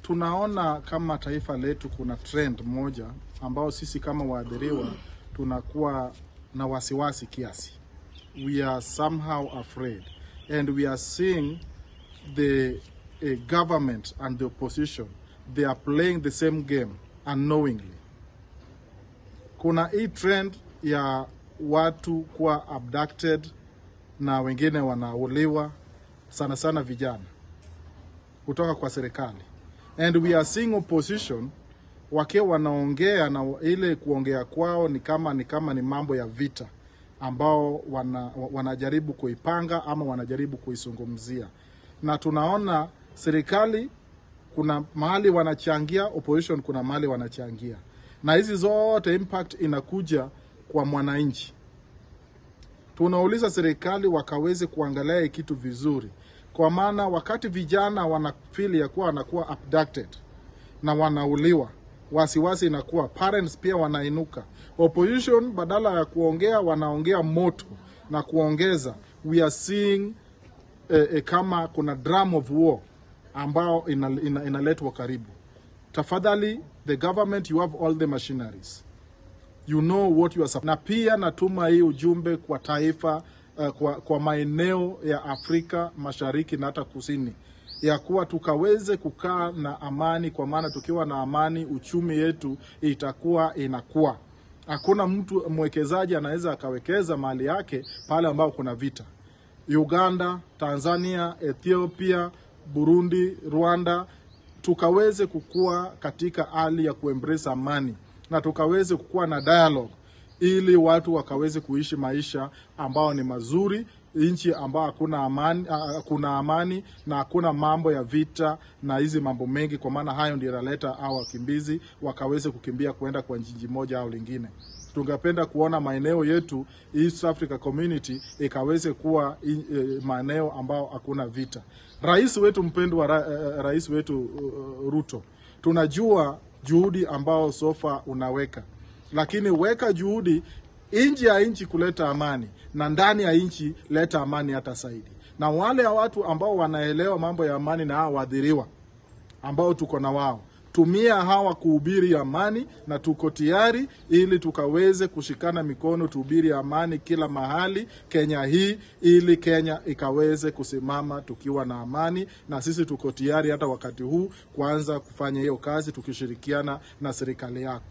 Tunaona kama taifa letu kuna trend moja ambao sisi kama waadhiriwa tunakuwa na wasiwasi kiasi. We are somehow afraid, and we are seeing the government and the opposition, they are playing the same game unknowingly. Kuna hii trend ya watu kuwa abducted na wengine wanauliwa, sana sana vijana, kutoka kwa serikali. And we are seeing opposition wakiwa wanaongea, na ile kuongea kwao ni kama ni mambo ya vita ambao wanajaribu kuipanga ama wanajaribu kuizungumzia. Na tunaona serikali kuna mahali wanachangia, opposition kuna mahali wanachangia. Na hizi zote impact inakuja kwa mwananchi. Tunauliza serikali wakaweze kuangalia kitu vizuri. Kwa maana wakati vijana wanafeel ya kuwa wanakuwa abducted na wanauliwa, wasiwasi inakuwa, parents pia wanainuka. Opposition badala ya kuongea wanaongea moto na kuongeza. We are seeing kama kuna drum of war ambao inaletwa karibu. Tafadhali, the government, you have all the machineries. You know what you are supposed. Na pia natuma hii ujumbe kwa taifa, kwa maeneo ya Afrika Mashariki na hata Kusini, ya kuwa tukaweze kukaa na amani, kwa maana tukiwa na amani uchumi yetu itakuwa inakuwa. Hakuna mtu mwekezaji anaweza akawekeza mali yake pale ambao kuna vita. Uganda, Tanzania, Ethiopia, Burundi, Rwanda, tukaweze kukua katika hali ya kuembrace amani, na tukaweze kukua na dialogue ili watu wakaweze kuishi maisha ambao ni mazuri, nchi ambao kuna amani na hakuna mambo ya vita na hizi mambo mengi, kwa maana hayo ndio yanaleta hao wakimbizi wakaweze kukimbia kwenda kwa nchi moja au lingine. Tungependa kuona maeneo yetu East Africa Community ikaweze kuwa maeneo ambao hakuna vita. Rais wetu mpendwa, rais wetu Ruto, tunajua juhudi ambao sofa unaweka, lakini weka juhudi nje ya nchi kuleta amani, na ndani ya nchi leta amani hata zaidi. Na wale watu ambao wanaelewa mambo ya amani na hao waadhiriwa ambao tuko na wao, tumia hawa kuhubiri amani, na tuko tayari ili tukaweze kushikana mikono tuhubiri amani kila mahali Kenya hii, ili Kenya ikaweze kusimama tukiwa na amani. Na sisi tuko tayari hata wakati huu kuanza kufanya hiyo kazi tukishirikiana na serikali yako.